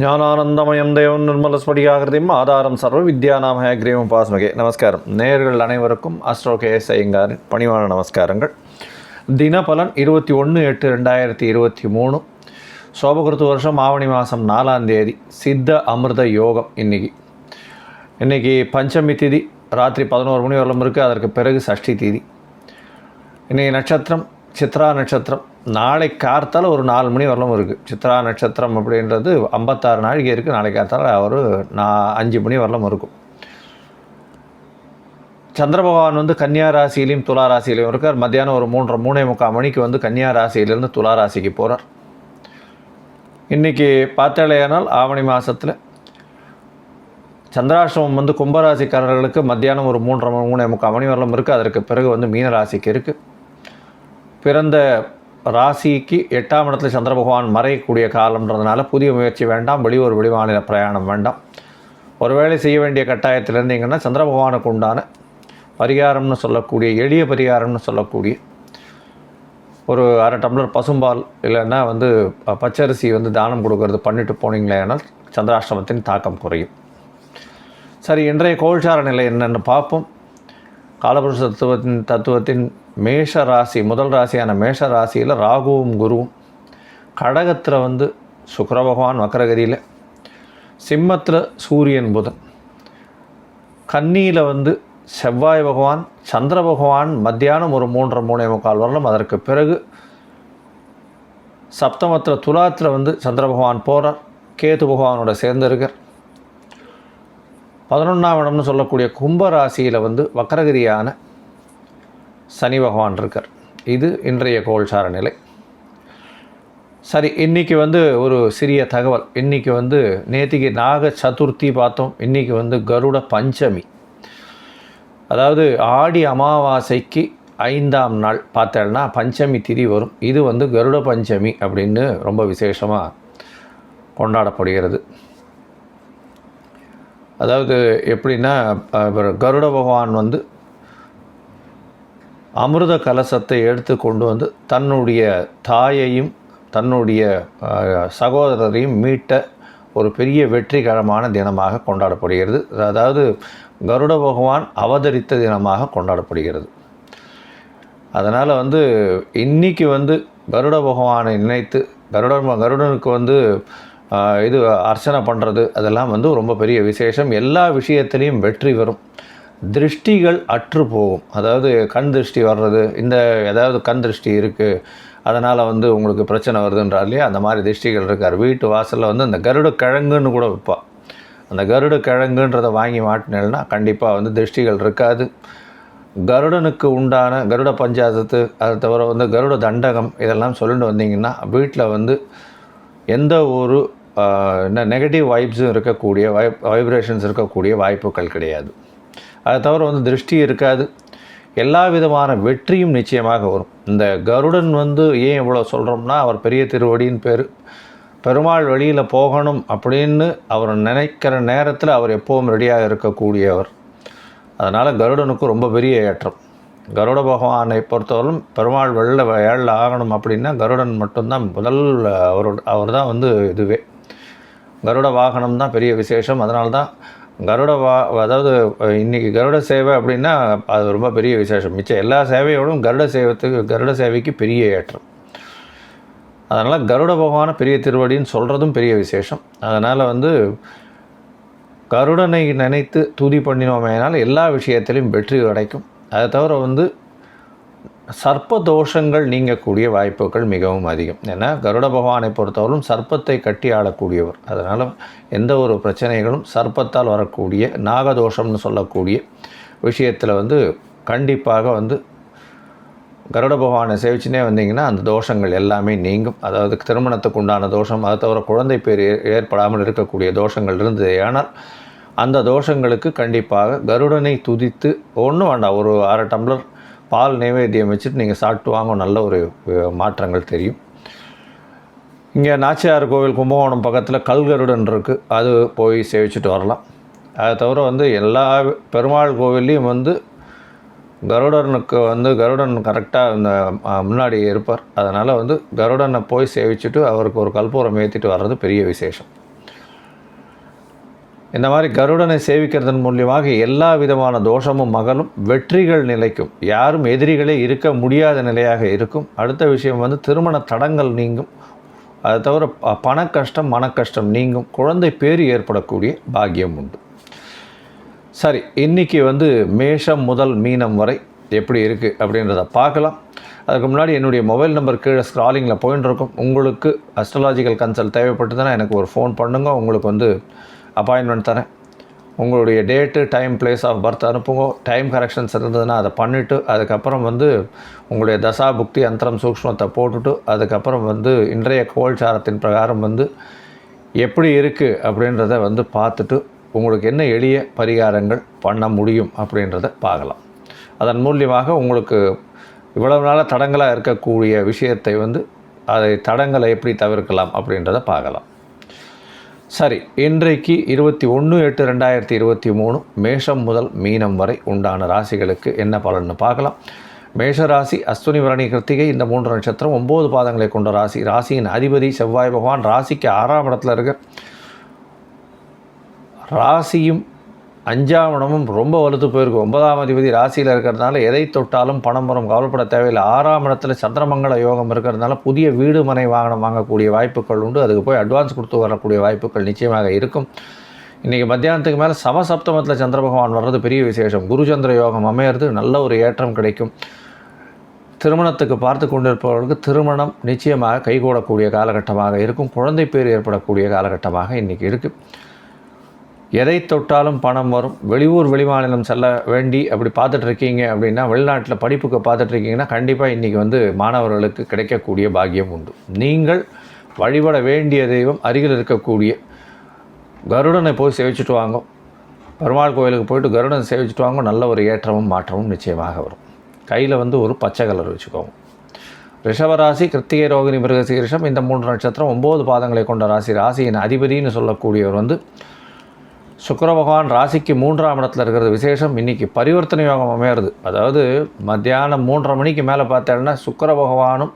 ஞானானந்தமயம் தேவம் நிர்மலஸ்படிகாகிருதியும் ஆதாரம் சர்வ வித்யாநாம ஹயக்ரீவம் உபாஸ்மகே. நமஸ்காரம். நேயர்கள் அனைவருக்கும் அஸ்ட்ரோ கேஎஸ் ஐயங்காரின் பணிவான நமஸ்காரங்கள். தினபலன் 21/8/2023 சோபகிருத்து வருஷம் ஆவணி மாதம் 4ஆம் தேதி. சித்த அமிர்த யோகம். இன்றைக்கி பஞ்சமி திதி ராத்திரி 11 மணி வரலும் இருக்குது. அதற்கு பிறகு சஷ்டி திதி. இன்றைக்கி நட்சத்திரம் சித்ரா நட்சத்திரம். நாளை கார்த்தால் ஒரு 4 மணி வரலும் இருக்குது. சித்ரா நட்சத்திரம் அப்படின்றது 56 நாழிகை இருக்குது. நாளை கார்த்தால் ஒரு 5 மணி வரலும் இருக்கும். சந்திர பகவான் கன்னியா ராசியிலையும் துலா ராசியிலையும் இருக்கார். மத்தியானம் ஒரு 3:45 மணிக்கு கன்னியா ராசியிலேருந்து துலா ராசிக்கு போகிறார். இன்றைக்கி பார்த்தாலேயானால் ஆவணி மாதத்தில் சந்திராஷ்டமம் கும்பராசிக்காரர்களுக்கு மத்தியானம் ஒரு 3:45 மணி வரலும் இருக்குது. அதற்கு பிறகு மீன ராசிக்கு இருக்குது. பிறந்த ராசிக்கு 8ஆம் இடத்துல சந்திர பகவான் மறையக்கூடிய காலம்ன்றதுனால புதிய முயற்சி வேண்டாம். வெளியூர் வெளிமாநில பிரயாணம் வேண்டாம். ஒருவேளை செய்ய வேண்டிய கட்டாயத்தில் இருந்தீங்கன்னா சந்திர பகவானுக்கு உண்டான பரிகாரம்னு சொல்லக்கூடிய எளிய பரிகாரம்னு சொல்லக்கூடிய ஒரு 1/2 டம்ளர் பசும்பால் இல்லைன்னா பச்சரிசி தானம் கொடுக்கறது பண்ணிட்டு போனீங்களேனால் சந்திராஷ்டமத்தின் தாக்கம் குறையும். சரி, இன்றைய கோல்சார நிலை என்னென்னு பார்ப்போம். காலபுருஷ தத்துவத்தின் மேஷ ராசி, முதல் ராசியான மேஷ ராசியில் ராகுவும் குருவும், கடகத்தில் சுக்கிர பகவான் வக்கரகதியில், சிம்மத்தில் சூரியன் புதன், கன்னியில் செவ்வாய் பகவான், சந்திர பகவான் மத்தியானம் ஒரு 3:45 வரலும். அதற்கு பிறகு சப்தமத்தில் துலாத்தில் சந்திர பகவான் போகிறார். கேது பகவானோட சேர்ந்திருக்கார். 11ஆம் இடம்னு சொல்லக்கூடிய கும்பராசியில் வக்கரகதியான சனி பகவான் இருக்கார். இது இன்றைய கோல்சார நிலை. சரி, இன்றைக்கி ஒரு சிறிய தகவல். இன்றைக்கி நேற்றுக்கு நாக சதுர்த்தி பார்த்தோம். இன்றைக்கி கருட பஞ்சமி, அதாவது ஆடி அமாவாசைக்கு 5ஆம் நாள் பார்த்தேன்னா பஞ்சமி திதி வரும். இது கருட பஞ்சமி அப்படின்னு ரொம்ப விசேஷமாக கொண்டாடப்படுகிறது. அதாவது எப்படின்னா, கருட பகவான் அமிர்த கலசத்தை எடுத்து கொண்டு தன்னுடைய தாயையும் தன்னுடைய சகோதரரையும் மீட்ட ஒரு பெரிய வெற்றிகரமான தினமாக கொண்டாடப்படுகிறது. அதாவது கருட பகவான் அவதரித்த தினமாக கொண்டாடப்படுகிறது. அதனால் இன்றைக்கி கருட பகவானை நினைத்து கருடனுக்கு இது அர்ச்சனை பண்ணுறது அதெல்லாம் ரொம்ப பெரிய விசேஷம். எல்லா விஷயத்துலேயும் வெற்றி வரும். திருஷ்டிகள் அற்று போகும். அதாவது கண் திருஷ்டி வர்றது, ஏதாவது கண் திருஷ்டி இருக்குது அதனால் உங்களுக்கு பிரச்சனை வருதுன்றார் இல்லையா, அந்த மாதிரி திருஷ்டிகள் இருக்கார். வீட்டு வாசலில் அந்த கருட கிழங்குன்னு கூட வைப்பா. அந்த கருட கிழங்குன்றதை வாங்கி மாட்டினேன்னா கண்டிப்பாக திருஷ்டிகள் இருக்காது. கருடனுக்கு உண்டான கருட பஞ்சாசத்து, அதை தவிர கருட தண்டகம் இதெல்லாம் சொல்லிட்டு வந்தீங்கன்னா வீட்டில் எந்த ஒரு நெகட்டிவ் வைப்ஸும் இருக்கக்கூடிய வைப்ரேஷன்ஸ் இருக்கக்கூடிய வாய்ப்புகள் கிடையாது. அதை தவிர திருஷ்டி இருக்காது. எல்லா விதமான வெற்றியும் நிச்சயமாக வரும். இந்த கருடன் ஏன் இவ்வளோ சொல்கிறோம்னா, அவர் பெரிய திருவடின்னு பேர். பெருமாள் வெளியில் போகணும் அப்படின்னு அவர் நினைக்கிற நேரத்தில் அவர் எப்போவும் ரெடியாக இருக்கக்கூடியவர். அதனால் கருடனுக்கு ரொம்ப பெரிய ஏற்றம். கருட பகவானை பொறுத்தவரையும் பெருமாள் ஏழில் ஆகணும் அப்படின்னா கருடன் மட்டும்தான் முதல். அவர் தான் இதுவே கருட வாகனம் தான் பெரிய விசேஷம். அதனால தான் அதாவது இன்றைக்கி கருட சேவை அப்படின்னா அது ரொம்ப பெரிய விசேஷம். மிச்சம் எல்லா சேவையோடும் கருட சேவைக்கு பெரிய ஏற்றம். அதனால் கருட பகவானை பெரிய திருவடின்னு சொல்கிறதும் பெரிய விசேஷம். அதனால் கருடனை நினைத்து துதி பண்ணினோமேனால் எல்லா விஷயத்திலையும் வெற்றி கிடைக்கும். அதை தவிர சர்ப்ப தோஷங்கள் நீங்கக்கூடிய வாய்ப்புகள் மிகவும் அதிகம். ஏன்னா கருட பகவானை பொறுத்தவரையும் சர்ப்பத்தை கட்டி ஆளக்கூடியவர். அதனால் எந்த ஒரு பிரச்சனைகளும் சர்ப்பத்தால் வரக்கூடிய நாகதோஷம்னு சொல்லக்கூடிய விஷயத்தில் கண்டிப்பாக கருட பகவானை சேவிச்சுனே வந்தீங்கன்னா அந்த தோஷங்கள் எல்லாமே நீங்கும். அதாவது திருமணத்துக்கு உண்டான தோஷம், அதை தவிர குழந்தை பேர் ஏற்படாமல் இருக்கக்கூடிய தோஷங்கள் இருந்தது. ஆனால் அந்த தோஷங்களுக்கு கண்டிப்பாக கருடனை துதித்து ஒன்றும் வேண்டாம், ஒரு 1/2 டம்ளர் பால் நைவேத்தியம் வச்சுட்டு நீங்கள் சாப்பிட்டு வாங்க, நல்ல ஒரு மாற்றங்கள் தெரியும். இங்கே நாச்சியார் கோவில் கும்பகோணம் பக்கத்தில் கல்கருடன் இருக்குது, அது போய் சேவிச்சுட்டு வரலாம். அதை தவிர எல்லா பெருமாள் கோவில்லையும் கருடனுக்கு வந்து கருடன் கரெக்டாக இந்த முன்னாடி இருப்பார். அதனால் வந்து கருடனை போய் சேவிச்சுட்டு அவருக்கு ஒரு கற்பூரம் ஏற்றிட்டு வர்றது பெரிய விசேஷம். இந்த மாதிரி கருடனை சேவிக்கிறதன் மூலியமாக எல்லா விதமான தோஷமும் மகளும், வெற்றிகள் நிலைக்கும், யாரும் எதிரிகளே இருக்க முடியாத நிலையாக இருக்கும். அடுத்த விஷயம் வந்து திருமண தடங்கள் நீங்கும். அதை தவிர பண கஷ்டம், மன கஷ்டம் நீங்கும். குழந்தை பேறு ஏற்படக்கூடிய பாக்கியம் உண்டு. சரி, இன்றைக்கி வந்து மேஷம் முதல் மீனம் வரை எப்படி இருக்குது அப்படின்றத பார்க்கலாம். அதுக்கு முன்னாடி என்னுடைய மொபைல் நம்பர் கீழே ஸ்க்ராலிங்கில் போயின்னு இருக்கும். உங்களுக்கு அஸ்ட்ராலாஜிக்கல் கன்சல்ட் தேவைப்பட்டுதுன்னா எனக்கு ஒரு ஃபோன் பண்ணுங்க. உங்களுக்கு வந்து அப்பாயின்மெண்ட் தரேன். உங்களுடைய date, time, place of birth அனுப்புங்க. டைம் கரெக்ஷன்ஸ் இருந்ததுன்னா அதை பண்ணிவிட்டு அதுக்கப்புறம் வந்து உங்களுடைய தசா புக்தி அந்தரம் சூக்ஷ்மத்தை போட்டுட்டு அதுக்கப்புறம் வந்து இன்றைய கோல்சாரத்தின் பிரகாரம் வந்து எப்படி இருக்குது அப்படின்றத வந்து பார்த்துட்டு உங்களுக்கு என்ன எளிய பரிகாரங்கள் பண்ண முடியும் அப்படின்றத பார்க்கலாம். அதன் மூலியமாக உங்களுக்கு இவ்வளவு நாளாக தடங்களாக இருக்கக்கூடிய விஷயத்தை வந்து அதை தடங்களை எப்படி தவிர்க்கலாம் அப்படின்றத பார்க்கலாம். சரி, இன்றைக்கு 21/8/2023 மேஷம் முதல் மீனம் வரை உண்டான ராசிகளுக்கு என்ன பலன்னு பார்க்கலாம். மேஷராசி அஸ்வினி பரணி கிருத்திகை இந்த 3 நட்சத்திரம் 9 பாதங்களை கொண்ட ராசி. ராசியின் அதிபதி செவ்வாய் பகவான் ராசிக்கு 6ஆம் இடத்துல இருக்க. ராசியும் 5ஆம் இடமும் ரொம்ப வலுத்து போயிருக்கு. 9ஆம் அதிபதி ராசியில் இருக்கிறதுனால எதை தொட்டாலும் பணம் வரும், கவலைப்பட தேவையில்லை. 6ஆம் இடத்துல சந்திரமங்கல யோகம் இருக்கிறதுனால புதிய வீடு மனை வாகனம் வாங்கக்கூடிய வாய்ப்புகள் உண்டு. அதுக்கு போய் அட்வான்ஸ் கொடுத்து வரக்கூடிய வாய்ப்புகள் நிச்சயமாக இருக்கும். இன்றைக்கி மத்தியானத்துக்கு மேலே சமசப்தமத்தில் சந்திர பகவான் வர்றது பெரிய விசேஷம். குருச்சந்திர யோகம் அமையிறது, நல்ல ஒரு ஏற்றம் கிடைக்கும். திருமணத்துக்கு பார்த்து கொண்டிருப்பவர்களுக்கு திருமணம் நிச்சயமாக கைகூடக்கூடிய காலகட்டமாக இருக்கும். குழந்தை பேர் ஏற்படக்கூடிய காலகட்டமாக இன்றைக்கி இருக்குது. எதை தொட்டாலும் பணம் வரும். வெளியூர் வெளிமாநிலம் செல்ல வேண்டி அப்படி பார்த்துட்ருக்கீங்க அப்படின்னா, வெளிநாட்டில் படிப்புக்கு பார்த்துட்ருக்கீங்கன்னா கண்டிப்பாக இன்றைக்கி வந்து மாணவர்களுக்கு கிடைக்கக்கூடிய பாக்கியம் உண்டு. நீங்கள் வழிபட வேண்டிய தெய்வம் அருகில் இருக்கக்கூடிய கருடனை போய் சேவிச்சுட்டு வாங்க. பெருமாள் கோயிலுக்கு போயிட்டு கருடனை சேவிச்சுட்டு வாங்க. நல்ல ஒரு ஏற்றமும் மாற்றமும் நிச்சயமாக வரும். கையில் வந்து ஒரு பச்சை கலர் வச்சுக்கோங்க. ரிஷபராசி கிருத்திகை ரோகிணி மிருகசீரிஷம் இந்த 3 நட்சத்திரம் 9 பாதங்களை கொண்ட ராசி. ராசியின் அதிபதினு சொல்லக்கூடியவர் வந்து சுக்கிர பகவான் ராசிக்கு 3ஆம் இடத்துல இருக்கிறது விசேஷம். இன்றைக்கி பரிவர்த்தனை யோகம் அமையிறது. அதாவது மத்தியானம் 3:30 மணிக்கு மேலே பார்த்தேன்னா சுக்கிர பகவானும்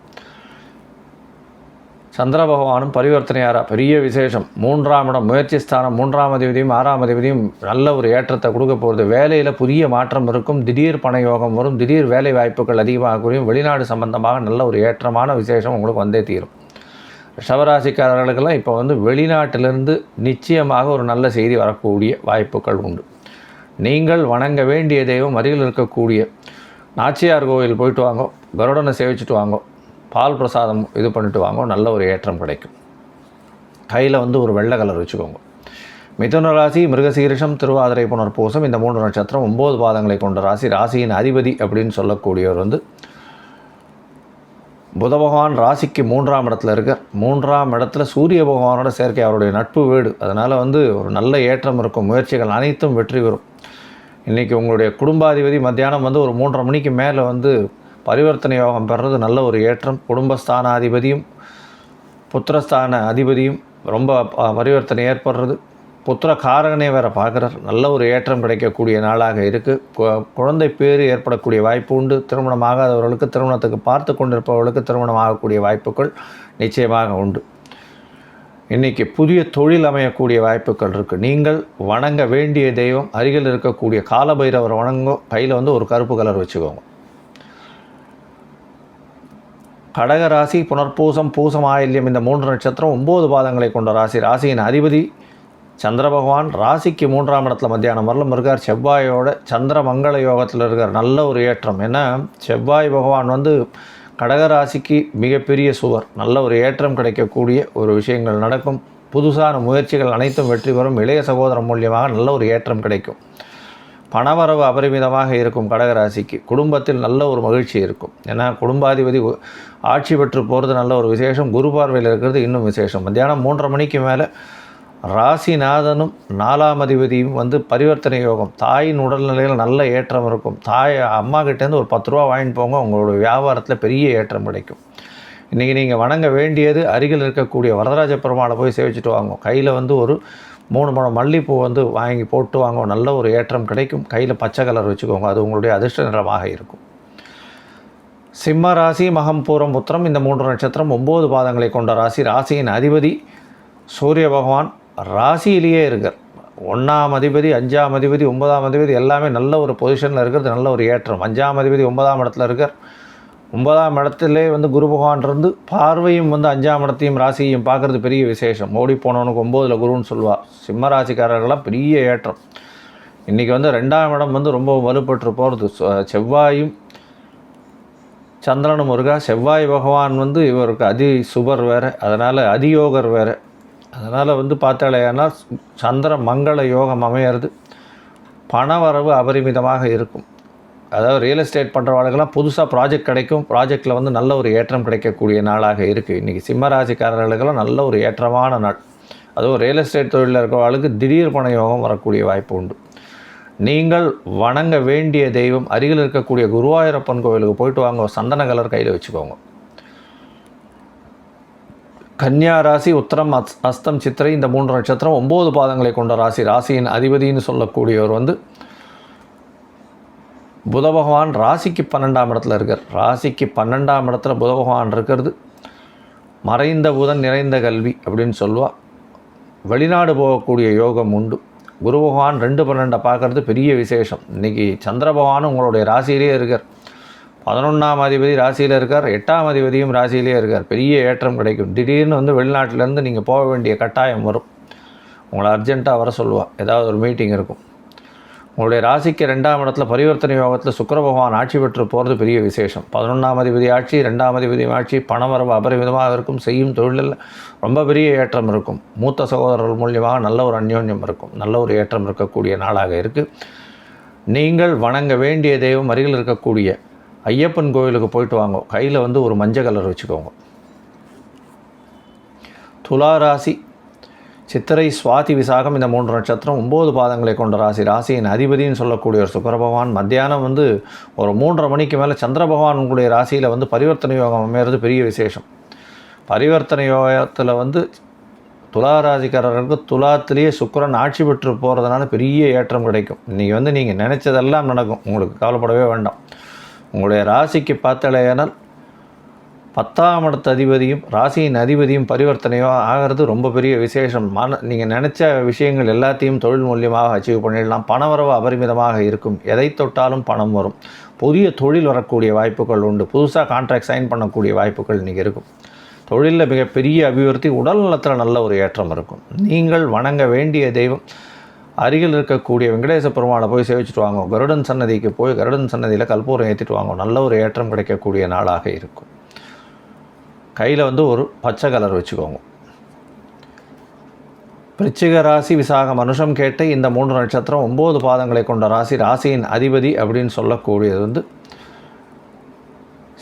சந்திர பகவானும் பரிவர்த்தனையாரா பெரிய விசேஷம். 3ஆம் இடம் முயற்சி ஸ்தானம். 3ஆம் அதிபதியும் 6ஆம் அதிபதியும் நல்ல ஒரு ஏற்றத்தை கொடுக்க போகிறது. வேலையில் புதிய மாற்றம் இருக்கும். திடீர் பண யோகம் வரும். திடீர் வேலை வாய்ப்புகள் அதிகமாக குறையும். வெளிநாடு சம்பந்தமாக நல்ல ஒரு ஏற்றமான விசேஷம் உங்களுக்கு வந்தே தீரும். ரிஷபராசிக்காரர்களுக்கெல்லாம் இப்போ வந்து வெளிநாட்டிலிருந்து நிச்சயமாக ஒரு நல்ல செய்தி வரக்கூடிய வாய்ப்புகள் உண்டு. நீங்கள் வணங்க வேண்டிய தெய்வம் அருகில் இருக்கக்கூடிய நாச்சியார் கோவில் போயிட்டு வாங்க. கருடனை சேவிச்சுட்டு வாங்க. பால் பிரசாதம் இது பண்ணிட்டு வாங்க. நல்ல ஒரு ஏற்றம் கிடைக்கும். கையில் வந்து ஒரு வெள்ளை கலர் வச்சுக்கோங்க. மிதுன ராசி மிருகசீரிஷம் திருவாதிரை புனர்பூசம் இந்த 3 நட்சத்திரம் 9 பாதங்களை கொண்ட ராசி. ராசியின் அதிபதி அப்படின்னு சொல்லக்கூடியவர் வந்து புத பகவான் ராசிக்கு 3ஆம் இடத்துல இருக்கார். 3ஆம் இடத்துல சூரிய பகவானோட சேர்க்கை, அவருடைய நட்பு வீடு. அதனால் வந்து ஒரு நல்ல ஏற்றம் இருக்கும். முயற்சிகள் அனைத்தும் வெற்றி பெறும். இன்றைக்கி உங்களுடைய குடும்பாதிபதி மத்தியானம் வந்து ஒரு 3:30 மணிக்கு மேலே வந்து பரிவர்த்தனை யோகம் பெறுறது நல்ல ஒரு ஏற்றம். குடும்பஸ்தான அதிபதியும் புத்திரஸ்தான அதிபதியும் ரொம்ப பரிவர்த்தனை ஏற்படுறது. புத்திர காரகனே வேறு பார்க்குறார். நல்ல ஒரு ஏற்றம் கிடைக்கக்கூடிய நாளாக இருக்குது. குழந்தை பேர் ஏற்படக்கூடிய வாய்ப்பு உண்டு. திருமணம் ஆகாதவர்களுக்கு, திருமணத்துக்கு பார்த்து கொண்டிருப்பவர்களுக்கு திருமணம் ஆகக்கூடிய வாய்ப்புகள் நிச்சயமாக உண்டு. இன்றைக்கி புதிய தொழில் அமையக்கூடிய வாய்ப்புகள் இருக்குது. நீங்கள் வணங்க வேண்டிய தெய்வம் அருகில் இருக்கக்கூடிய காலபைரவர் வணங்கோ. கையில் வந்து ஒரு கருப்பு கலர் வச்சுக்கோங்க. கடகராசி புனர்பூசம் பூசம் ஆயில்யம் இந்த 3 நட்சத்திரம் 9 பாதங்களை கொண்ட ராசி. ராசியின் அதிபதி சந்திர பகவான் ராசிக்கு 3ஆம் இடத்துல மத்தியானம் வரலும் இருக்கார். செவ்வாயோட சந்திர மங்கள யோகத்தில் இருக்கார். நல்ல ஒரு ஏற்றம். ஏன்னா செவ்வாய் பகவான் வந்து கடகராசிக்கு மிகப்பெரிய சுவர். நல்ல ஒரு ஏற்றம் கிடைக்கக்கூடிய ஒரு விஷயங்கள் நடக்கும். புதுசான முயற்சிகள் அனைத்தும் வெற்றி பெறும். இளைய சகோதரம் மூலியமாக நல்ல ஒரு ஏற்றம் கிடைக்கும். பணவரவு அபரிமிதமாக இருக்கும். கடகராசிக்கு குடும்பத்தில் நல்ல ஒரு மகிழ்ச்சி இருக்கும். ஏன்னா குடும்பாதிபதி ஆட்சி பெற்று போகிறது நல்ல ஒரு விசேஷம். குரு பார்வையில் இருக்கிறது இன்னும் விசேஷம். மத்தியானம் 3:30 மணிக்கு மேலே ராசிநாதனும் 4ஆம் அதிபதியும் வந்து பரிவர்த்தனை யோகம். தாயின் உடல்நிலையில் நல்ல ஏற்றம் இருக்கும். அம்மா கிட்டேருந்து ஒரு 10 ரூபா வாங்கிட்டு போங்க. உங்களோட வியாபாரத்தில் பெரிய ஏற்றம் கிடைக்கும். இன்றைக்கி நீங்கள் வணங்க வேண்டியது அருகில் இருக்கக்கூடிய வரதராஜ பெருமாளை போய் சேவிச்சுட்டு வாங்க. கையில் வந்து ஒரு 3 முழம் மல்லிகைப்பூ வந்து வாங்கி போட்டு வாங்க, நல்ல ஒரு ஏற்றம் கிடைக்கும். கையில் பச்சை கலர் வச்சுக்கோங்க, அது உங்களுடைய அதிர்ஷ்ட நிறமாக இருக்கும். சிம்ம ராசி, மகம், பூரம், உத்திரம் இந்த 3 நட்சத்திரம் 9 பாதங்களை கொண்ட ராசி. ராசியின் அதிபதி சூரிய பகவான் ராசியிலேயே இருக்கார். 1ஆம் அதிபதி, 5ஆம் அதிபதி, 9ஆம் அதிபதி எல்லாமே நல்ல ஒரு பொசிஷனில் இருக்கிறது, நல்ல ஒரு ஏற்றம். 5ஆம் அதிபதி 9ஆம் இடத்துல இருக்கார். 9ஆம் இடத்துலே வந்து குரு பகவான் இருந்து பார்வையும் வந்து 5ஆம் இடத்தையும் ராசியையும் பார்க்குறது பெரிய விசேஷம். ஓடி போனவனுக்கு 9ல் குருன்னு சொல்லுவார். சிம்ம ராசிக்காரர்களாம் பெரிய ஏற்றம். இன்றைக்கி வந்து 2ஆம் இடம் வந்து ரொம்ப வலுப்பட்டு போகிறது. செவ்வாயும் சந்திரனும் இருக்கா. செவ்வாய் பகவான் வந்து இவருக்கு அதி சுபர் வேறு, அதனால் அதியோகர் வேறு. அதனால் வந்து பார்த்தாலேனா சந்திர மங்கள யோகம் அமையிறது. பணவரவு அபரிமிதமாக இருக்கும். அதாவது ரியல் எஸ்டேட் பண்ணுறவர்களுக்கெல்லாம் புதுசாக ப்ராஜெக்ட் கிடைக்கும். ப்ராஜெக்டில் வந்து நல்ல ஒரு ஏற்றம் கிடைக்கக்கூடிய நாளாக இருக்குது. இன்றைக்கி சிம்மராசிக்காரர்களுக்கெல்லாம் நல்ல ஒரு ஏற்றமான நாள். அதுவும் ரியல் எஸ்டேட் தொழிலில் இருக்கிறவர்களுக்கு திடீர் பண யோகம் வரக்கூடிய வாய்ப்பு உண்டு. நீங்கள் வணங்க வேண்டிய தெய்வம் அருகில் இருக்கக்கூடிய குருவாயூரப்பன் கோவிலுக்கு போயிட்டு வாங்க. சந்தன கலர் கையில் வச்சுக்கோங்க. கன்னியா ராசி, உத்திரம், அஸ்தம், சித்திரை இந்த 3 நட்சத்திரம் 9 பாதங்களை கொண்ட ராசி. ராசியின் அதிபதினு சொல்லக்கூடியவர் வந்து புத பகவான் ராசிக்கு 12ஆம் இடத்துல இருக்கார். ராசிக்கு 12ஆம் இடத்துல புத பகவான் இருக்கிறது மறைந்த புதன் நிறைந்த கல்வி அப்படின்னு சொல்லுவாள். வெளிநாடு போகக்கூடிய யோகம் உண்டு. குரு பகவான் 2-12 பார்க்குறது பெரிய விசேஷம். இன்றைக்கி சந்திர பகவானும் உங்களுடைய ராசியிலே இருக்கார். 11ஆம் அதிபதி ராசியில் இருக்கார். 8ஆம் அதிபதியும் ராசியிலே இருக்கார். பெரிய ஏற்றம் கிடைக்கும். திடீர்னு வந்து வெளிநாட்டிலேருந்து நீங்கள் போக வேண்டிய கட்டாயம் வரும். உங்களை அர்ஜென்ட்டாக வர சொல்லுவாள். ஏதாவது ஒரு மீட்டிங் இருக்கும். உங்களுடைய ராசிக்கு 2ஆம் இடத்துல பரிவர்த்தனை யோகத்தில் சுக்கிர பகவான் ஆட்சி பெற்று போகிறது பெரிய விசேஷம். 11ஆம் அதிபதி ஆட்சி, 2ஆம் அதிபதி ஆட்சி, பணவரவு அபரிமிதமாக இருக்கும். செய்யும் தொழிலில் ரொம்ப பெரிய ஏற்றம் இருக்கும். மூத்த சகோதரர்கள் மூலியமாக நல்ல ஒரு அந்யோன்யம் இருக்கும். நல்ல ஒரு ஏற்றம் இருக்கக்கூடிய நாளாக இருக்குது. நீங்கள் வணங்க வேண்டிய தெய்வம் அருகில் இருக்கக்கூடிய ஐயப்பன் கோவிலுக்கு போயிட்டு வாங்க. கையில் வந்து ஒரு மஞ்சள் கலர் வச்சுக்கோங்க. துலா ராசி, சித்திரை, சுவாதி, விசாகம் இந்த 3 நட்சத்திரம் 9 பாதங்களை கொண்ட ராசி. ராசியின் அதிபதினு சொல்லக்கூடிய ஒரு சுக்கிர பகவான் மத்தியானம் வந்து ஒரு 3:30 மணிக்கு மேலே சந்திர பகவான் உங்களுடைய ராசியில் வந்து பரிவர்த்தனை யோகம் அமைகிறது பெரிய விசேஷம். பரிவர்த்தனை யோகத்தில் வந்து துலா ராசிக்காரர்களுக்கு துலாத்திலேயே சுக்கிரன் ஆட்சி பெற்று போகிறதுனால பெரிய ஏற்றம் கிடைக்கும். இன்றைக்கி வந்து நீங்கள் நினச்சதெல்லாம் நடக்கும். உங்களுக்கு கவலைப்படவே வேண்டாம். உங்களுடைய ராசிக்கு பார்த்தாலேனால் 10ஆம் இடத்து அதிபதியும் ராசியின் அதிபதியும் பரிவர்த்தனையோ ஆகிறது ரொம்ப பெரிய விசேஷம். நீங்கள் நினச்ச விஷயங்கள் எல்லாத்தையும் தொழில் மூலியமாக அச்சீவ் பண்ணிடலாம். பணவரவு அபரிமிதமாக இருக்கும். எதை தொட்டாலும் பணம் வரும். புதிய தொழில் வரக்கூடிய வாய்ப்புகள் உண்டு. புதுசாக கான்ட்ராக்ட் சைன் பண்ணக்கூடிய வாய்ப்புகள் இன்றைக்கி இருக்கும். தொழிலில் மிகப்பெரிய அபிவிருத்தி, உடல் நலத்தில் நல்ல ஒரு ஏற்றம் இருக்கும். நீங்கள் வணங்க வேண்டிய தெய்வம் அருகில் இருக்கக்கூடிய வெங்கடேச பெருமாளை போய் சேவிச்சுட்டு வாங்க. கருடன் சன்னதிக்கு போய் கருடன் சன்னதியில் கற்பூரம் ஏற்றிட்டு வாங்க. நல்ல ஒரு ஏற்றம் கிடைக்கக்கூடிய நாளாக இருக்கும். கையில் வந்து ஒரு பச்சை கலர் வச்சுக்கோங்க. விருச்சிக ராசி, விசாகம், மனுஷம் கேட்ட இந்த 3 நட்சத்திரம் 9 பாதங்களை கொண்ட ராசி. ராசியின் அதிபதி அப்படின்னு சொல்லக்கூடியது வந்து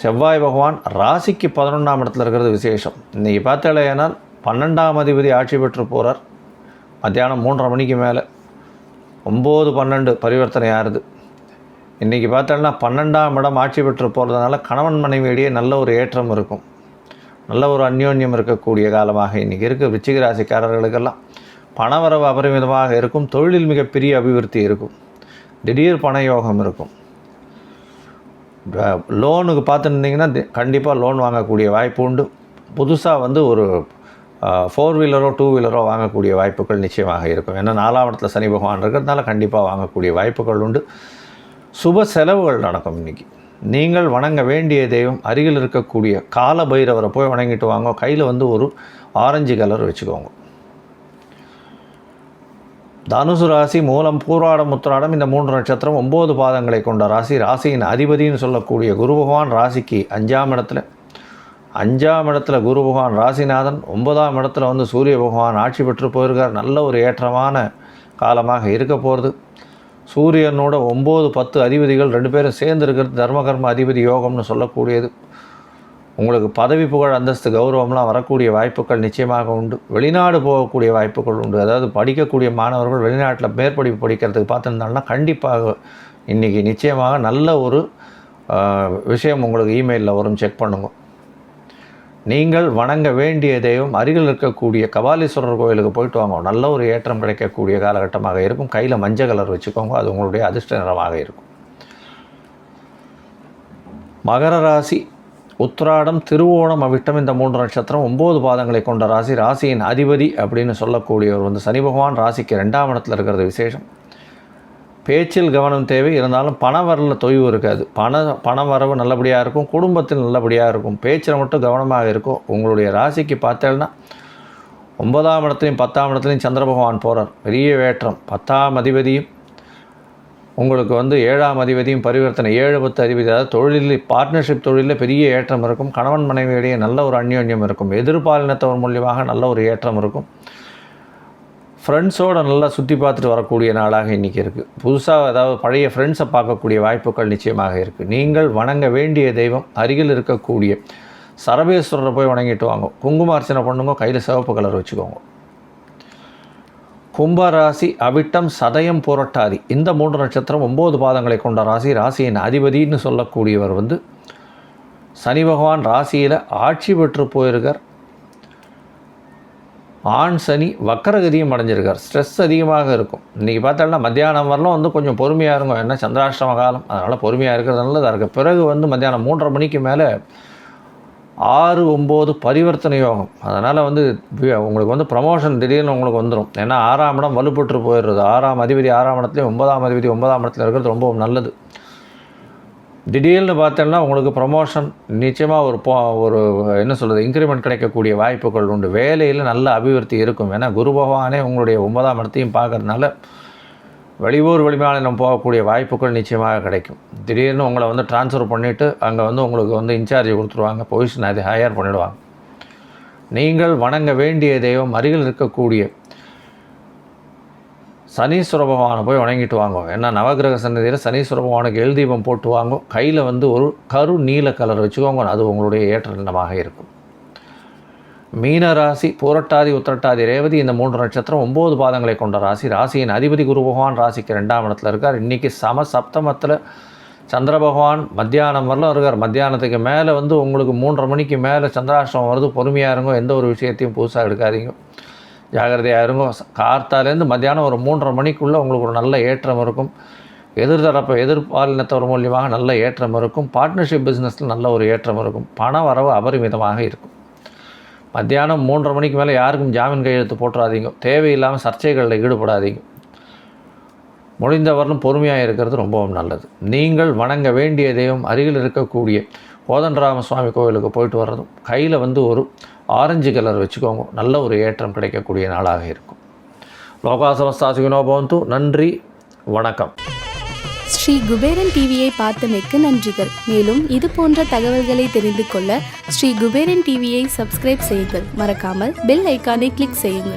செவ்வாய் பகவான் ராசிக்கு 11ஆம் இடத்துல இருக்கிறது விசேஷம். இன்றைக்கி பார்த்தாலேனால் 12ஆம் அதிபதி ஆட்சி பெற்று போகிறார். மத்தியானம் 3:30 மணிக்கு மேலே 9-12 பரிவர்த்தனை ஆறுது. இன்றைக்கி பார்த்தாலும் 12ஆம் இடம் ஆட்சி பெற்று போகிறதுனால கணவன் மனைவியிடையே நல்ல ஒரு ஏற்றம் இருக்கும். நல்ல ஒரு அந்யோன்யம் இருக்கக்கூடிய காலமாக இன்றைக்கி இருக்குது. விருச்சிக ராசிக்காரர்களுக்கெல்லாம் பணவரவு அபரிமிதமாக இருக்கும். தொழிலில் மிகப்பெரிய அபிவிருத்தி இருக்கும். திடீர் பண யோகம் இருக்கும். லோனுக்கு பார்த்துருந்தீங்கன்னா கண்டிப்பாக லோன் வாங்கக்கூடிய வாய்ப்பு உண்டு. புதுசாக வந்து ஒரு 4 வீலரோ 2 வீலரோ வாங்கக்கூடிய வாய்ப்புகள் நிச்சயமாக இருக்கும். ஏன்னா 4ஆம் இடத்துல சனி பகவான் இருக்கிறதுனால கண்டிப்பாக வாங்கக்கூடிய வாய்ப்புகள் உண்டு. சுப செலவுகள் நடக்கும். இன்றைக்கி நீங்கள் வணங்க வேண்டிய தெய்வம் அருகில் இருக்கக்கூடிய கால பைரவரை போய் வணங்கிட்டு வாங்க. கையில் வந்து ஒரு ஆரஞ்சு கலர் வச்சுக்கோங்க. தனுசு ராசி, மூலம், பூராடம், உத்திராடம் இந்த 3 நட்சத்திரம் 9 பாதங்களை கொண்ட ராசி. ராசியின் அதிபதினு சொல்லக்கூடிய குரு பகவான் ராசிக்கு 5ஆம் இடத்துல, 5ஆம் இடத்துல குரு பகவான் ராசிநாதன், 9ஆம் இடத்துல வந்து சூரிய பகவான் ஆட்சி பெற்று போயிருக்கார். நல்ல ஒரு ஏற்றமான காலமாக இருக்க போகிறது. சூரியனோட 9-10 அதிபதிகள் 2 பேரும் சேர்ந்து இருக்கிறது தர்மகர்ம அதிபதி யோகம்னு சொல்லக்கூடியது. உங்களுக்கு பதவி, புகழ், அந்தஸ்து, கௌரவம்லாம் வரக்கூடிய வாய்ப்புகள் நிச்சயமாக உண்டு. வெளிநாடு போகக்கூடிய வாய்ப்புகள் உண்டு. அதாவது படிக்கக்கூடிய மாணவர்கள் வெளிநாட்டில் மேற்படிப்பு படிக்கிறதுக்கு பார்த்துருந்தாங்கன்னா கண்டிப்பாக இன்றைக்கி நிச்சயமாக நல்ல ஒரு விஷயம் உங்களுக்கு இமெயிலில் வரும். செக் பண்ணுங்க. நீங்கள் வணங்க வேண்டிய தெய்வம் அருகில் இருக்கக்கூடிய கபாலீஸ்வரர் கோயிலுக்கு போயிட்டு வாங்க. நல்ல ஒரு ஏற்றம் கிடைக்கக்கூடிய காலகட்டமாக இருக்கும். கையில் மஞ்சள் கலர் வச்சுக்கோங்க, அது உங்களுடைய அதிர்ஷ்ட நிறமாக இருக்கும். மகர ராசி உத்திராடம், திருவோணம், அவிட்டம் இந்த 3 நட்சத்திரம் 9 பாதங்களை கொண்ட ராசி. ராசியின் அதிபதி அப்படின்னு சொல்லக்கூடியவர் வந்து சனி பகவான். ராசிக்கு 2ஆம் இடத்துல இருக்கிறது விசேஷம். பேச்சில் கவனம் தேவை. இருந்தாலும் பண வரலில் தொய்வு இருக்காது. பண வரவு நல்லபடியாக இருக்கும். குடும்பத்தில் நல்லபடியாக இருக்கும். பேச்சில் மட்டும் கவனமாக இருக்கும். உங்களுடைய ராசிக்கு பார்த்தேன்னா 9ஆம் இடத்துலையும் 10ஆம் இடத்துலையும் சந்திர பகவான் போகிறார். பெரிய வேற்றம். 10ஆம் அதிபதியும் உங்களுக்கு வந்து 7ஆம் அதிபதியும் பரிவர்த்தனை. 7-10 அதிபதி, அதாவது தொழிலில் பார்ட்னர்ஷிப் தொழிலில் பெரிய ஏற்றம் இருக்கும். கணவன் மனைவியிடையே நல்ல ஒரு அந்யோன்யம் இருக்கும். எதிர்பாலினத்தவர் மூலியமாக நல்ல ஒரு ஏற்றம் இருக்கும். ஃப்ரெண்ட்ஸோடு நல்லா சுற்றி பார்த்துட்டு வரக்கூடிய நாளாக இன்றைக்கி இருக்குது. புதுசாக அதாவது பழைய ஃப்ரெண்ட்ஸை பார்க்கக்கூடிய வாய்ப்புகள் நிச்சயமாக இருக்குது. நீங்கள் வணங்க வேண்டிய தெய்வம் அருகில் இருக்கக்கூடிய சரபேஸ்வரரை போய் வணங்கிட்டு வாங்க. குங்குமார்ச்சனை பண்ணுங்க, கையில் சிவப்பு கலர் வச்சுக்கோங்க. கும்பராசி அவிட்டம், சதயம், புரட்டாதி இந்த 3 நட்சத்திரம் 9 பாதங்களை கொண்ட ராசி. ராசியின் அதிபதினு சொல்லக்கூடியவர் வந்து சனி பகவான். ராசியில் ஆட்சி பெற்று போயிருக்கார். ஆண் சனி வக்கரகதியும் அடைஞ்சிருக்கார். ஸ்ட்ரெஸ் அதிகமாக இருக்கும். இன்றைக்கி பார்த்தோம்னா மத்தியானம் வரலாம் வந்து கொஞ்சம் பொறுமையாக இருக்கும். ஏன்னா சந்திராஷ்டம காலம், அதனால் பொறுமையாக இருக்கிறது நல்லதாக இருக்குது. பிறகு வந்து மத்தியானம் 3:30 மணிக்கு மேலே 6-9 பரிவர்த்தனை யோகம். அதனால் வந்து உங்களுக்கு வந்து ப்ரமோஷன் திடீர்னு உங்களுக்கு வந்துடும். ஏன்னா 6ஆம் இடம் வலுப்பெற்று போயிடுறது. 6ஆம் அதிபதி 6ஆம் இடத்துலையும் 9ஆம் அதிபதி 9ஆம் இடத்துல இருக்கிறது ரொம்ப நல்லது. திடீர்னு பார்த்தோம்னா உங்களுக்கு ப்ரமோஷன் நிச்சயமாக ஒரு என்ன சொல்கிறது, இன்க்ரிமெண்ட் கிடைக்கக்கூடிய வாய்ப்புகள் உண்டு. வேலையில் நல்ல அபிவிருத்தி இருக்கும். ஏன்னா குரு பகவானே உங்களுடைய 9ஆம் இடத்தையும் பார்க்கறதுனால வெளியூர் வெளிமாநிலம் போகக்கூடிய வாய்ப்புகள் நிச்சயமாக கிடைக்கும். திடீர்னு உங்களை வந்து ட்ரான்ஸ்ஃபர் பண்ணிவிட்டு அங்கே வந்து உங்களுக்கு வந்து இன்சார்ஜ் கொடுத்துருவாங்க, பொசிஷன் அதை ஹையர் பண்ணிவிடுவாங்க. நீங்கள் வணங்க வேண்டிய தெய்வம் அருகில் இருக்கக்கூடிய சனீஸ்வர பகவானை போய் வணங்கிட்டு வாங்க. ஏன்னா நவகிரக சன்னதியில் சனீஸ்வர பகவானுக்கு எல் தீபம் போட்டு வாங்க. கையில் வந்து ஒரு கரு நீல கலர் வச்சுக்கோங்க, அது உங்களுடைய ஏற்ற நிலமாக இருக்கும். மீன ராசி பூரட்டாதி, உத்திரட்டாதி, ரேவதி இந்த 3 நட்சத்திரம் 9 பாதங்களை கொண்ட ராசி. ராசியின் அதிபதி குரு பகவான் ராசிக்கு 2ஆம் இடத்துல இருக்கார். இன்றைக்கி சப்தமத்தில் சந்திர பகவான் மத்தியானம் வரலாம் இருக்கார். மத்தியானத்துக்கு மேலே வந்து உங்களுக்கு 3:30 மணிக்கு மேலே சந்திராஷ்டமம் வருது. பொறுமையாக இருங்க, எந்த ஒரு விஷயத்தையும் புதுசாக எடுக்காதீங்க, ஜாகிரதையாக இருங்க. கார்த்தாலேருந்து மத்தியானம் ஒரு 3:30 மணிக்குள்ளே உங்களுக்கு ஒரு நல்ல ஏற்றம் இருக்கும். எதிர்பாலினத்தவர் மூலியமாக நல்ல ஏற்றம் இருக்கும். பார்ட்னர்ஷிப் பிஸ்னஸில் நல்ல ஒரு ஏற்றம் இருக்கும். பண வரவு அபரிமிதமாக இருக்கும். மத்தியானம் 3:30 மணிக்கு மேலே யாருக்கும் ஜாமீன் கையெழுத்து போட்டுறாதீங்க. தேவையில்லாமல் சர்ச்சைகளில் ஈடுபடாதீங்க. முடிந்தவரையும் பொறுமையாக இருக்கிறது ரொம்பவும் நல்லது. நீங்கள் வணங்க வேண்டிய தெய்வம் அருகில் இருக்கக்கூடிய கோதண்டராம சுவாமி கோவிலுக்கு போயிட்டு வர்றதும், கையில் வந்து ஒரு ஆரஞ்சு கலர் வச்சுக்கோங்க, நல்ல ஒரு ஏற்றம் கிடைக்கக்கூடிய நாளாக இருக்கும். லோகா சமஸ்தா சுகினோ பவந்து. நன்றி, வணக்கம். ஸ்ரீ குபேரன் டிவியை பார்த்தமைக்கு நன்றிகள். மேலும் இது போன்ற தகவல்களை தெரிந்து கொள்ள ஸ்ரீ குபேரன் டிவியை சப்ஸ்கிரைப் செய்யுங்கள். மறக்காமல் பெல் ஐக்கானை கிளிக் செய்யுங்கள்.